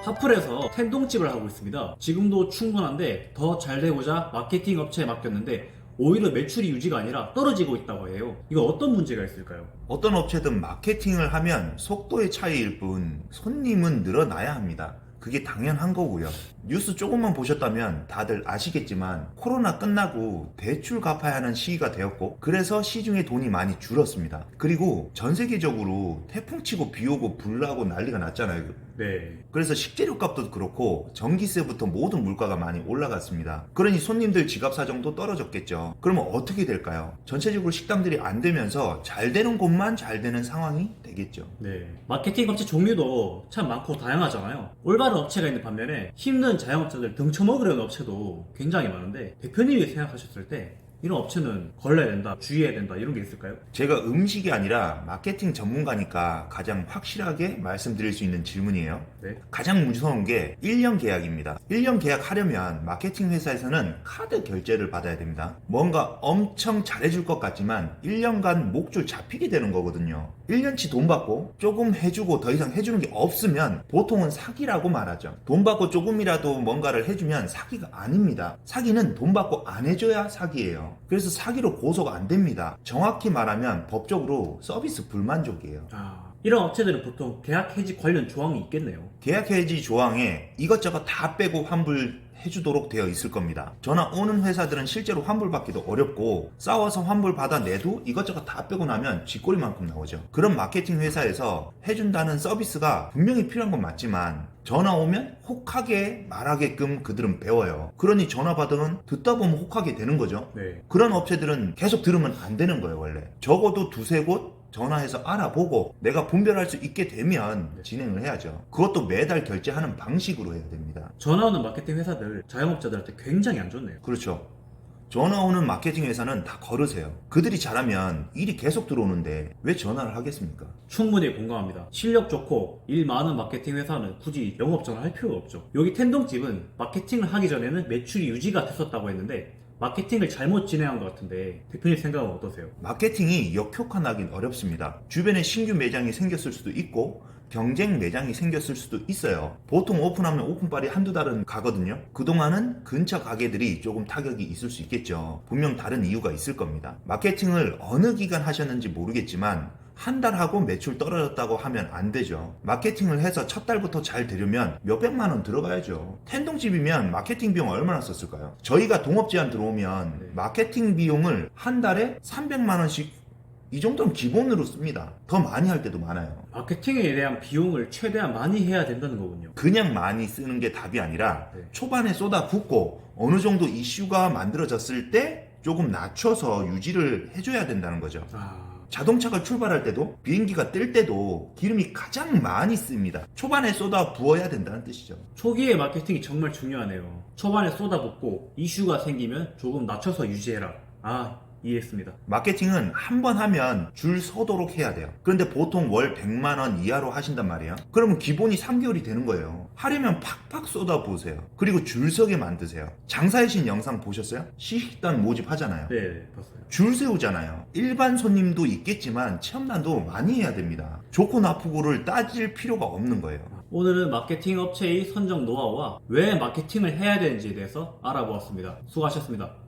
하플에서 텐동집을 하고 있습니다. 지금도 충분한데 더 잘 되고자 마케팅 업체에 맡겼는데 오히려 매출이 유지가 아니라 떨어지고 있다고 해요. 이거 어떤 문제가 있을까요? 어떤 업체든 마케팅을 하면 속도의 차이일 뿐 손님은 늘어나야 합니다. 그게 당연한 거고요. 뉴스 조금만 보셨다면 다들 아시겠지만 코로나 끝나고 대출 갚아야 하는 시기가 되었고 그래서 시중에 돈이 많이 줄었습니다. 그리고 전 세계적으로 태풍 치고 비 오고 불 나고 난리가 났잖아요. 네. 그래서 식재료 값도 그렇고 전기세부터 모든 물가가 많이 올라갔습니다. 그러니 손님들 지갑 사정도 떨어졌겠죠. 그러면 어떻게 될까요? 전체적으로 식당들이 안 되면서 잘 되는 곳만 잘 되는 상황이 되겠죠. 네. 마케팅 업체 종류도 참 많고 다양하잖아요. 올바른 업체가 있는 반면에 힘든 자영업자들 등쳐먹으려는 업체도 굉장히 많은데 대표님이 생각하셨을 때 이런 업체는 걸러야 된다, 주의해야 된다 이런 게 있을까요? 제가 음식이 아니라 마케팅 전문가니까 가장 확실하게 말씀드릴 수 있는 질문이에요. 네. 가장 무서운 게 1년 계약입니다. 1년 계약하려면 마케팅 회사에서는 카드 결제를 받아야 됩니다. 뭔가 엄청 잘해줄 것 같지만 1년간 목줄 잡히게 되는 거거든요. 1년치 돈 받고 조금 해주고 더 이상 해주는 게 없으면 보통은 사기라고 말하죠. 돈 받고 조금이라도 뭔가를 해주면 사기가 아닙니다. 사기는 돈 받고 안 해줘야 사기예요. 그래서 사기로 고소가 안 됩니다. 정확히 말하면 법적으로 서비스 불만족이에요. 이런 업체들은 보통 계약 해지 관련 조항이 있겠네요. 계약 해지 조항에 이것저것 다 빼고 환불 해주도록 되어 있을 겁니다. 전화 오는 회사들은 실제로 환불받기도 어렵고 싸워서 환불 받아내도 이것저것 다 빼고 나면 쥐꼬리만큼 나오죠. 그런 마케팅 회사에서 해준다는 서비스가 분명히 필요한 건 맞지만 전화 오면 혹하게 말하게끔 그들은 배워요. 그러니 전화 받으면 듣다 보면 혹하게 되는 거죠. 네. 그런 업체들은 계속 들으면 안 되는 거예요. 원래 적어도 두세 곳 전화해서 알아보고 내가 분별할 수 있게 되면 진행을 해야죠. 그것도 매달 결제하는 방식으로 해야 됩니다. 전화 오는 마케팅 회사들 자영업자들한테 굉장히 안 좋네요. 그렇죠. 전화 오는 마케팅 회사는 다 걸으세요. 그들이 잘하면 일이 계속 들어오는데 왜 전화를 하겠습니까? 충분히 공감합니다. 실력 좋고 일 많은 마케팅 회사는 굳이 영업 전화할 필요가 없죠. 여기 텐동집은 마케팅을 하기 전에는 매출이 유지가 됐었다고 했는데 마케팅을 잘못 진행한 것 같은데 대표님 생각은 어떠세요? 마케팅이 역효과나긴 어렵습니다. 주변에 신규 매장이 생겼을 수도 있고 경쟁 매장이 생겼을 수도 있어요. 보통 오픈하면 오픈빨이 한두 달은 가거든요. 그동안은 근처 가게들이 조금 타격이 있을 수 있겠죠. 분명 다른 이유가 있을 겁니다. 마케팅을 어느 기간 하셨는지 모르겠지만 한 달 하고 매출 떨어졌다고 하면 안 되죠. 마케팅을 해서 첫 달부터 잘 되려면 몇백만 원 들어가야죠. 텐동집이면 마케팅 비용 얼마나 썼을까요? 저희가 동업 제안 들어오면 마케팅 비용을 한 달에 300만 원씩 이 정도는 기본으로 씁니다. 더 많이 할 때도 많아요. 마케팅에 대한 비용을 최대한 많이 해야 된다는 거군요. 그냥 많이 쓰는 게 답이 아니라 네. 초반에 쏟아붓고 어느 정도 이슈가 만들어졌을 때 조금 낮춰서 유지를 해줘야 된다는 거죠. 자동차가 출발할 때도 비행기가 뜰 때도 기름이 가장 많이 씁니다. 초반에 쏟아 부어야 된다는 뜻이죠. 초기에 마케팅이 정말 중요하네요. 초반에 쏟아붓고 이슈가 생기면 조금 낮춰서 유지해라. 이해했습니다. 마케팅은 한 번 하면 줄 서도록 해야 돼요. 그런데 보통 월 100만 원 이하로 하신단 말이에요. 그러면 기본이 3개월이 되는 거예요. 하려면 팍팍 쏟아부으세요. 그리고 줄 서게 만드세요. 장사의 신 영상 보셨어요? 시식단 모집하잖아요. 네, 봤어요. 줄 세우잖아요. 일반 손님도 있겠지만 체험단도 많이 해야 됩니다. 좋고 나쁘고를 따질 필요가 없는 거예요. 오늘은 마케팅 업체의 선정 노하우와 왜 마케팅을 해야 되는지에 대해서 알아보았습니다. 수고하셨습니다.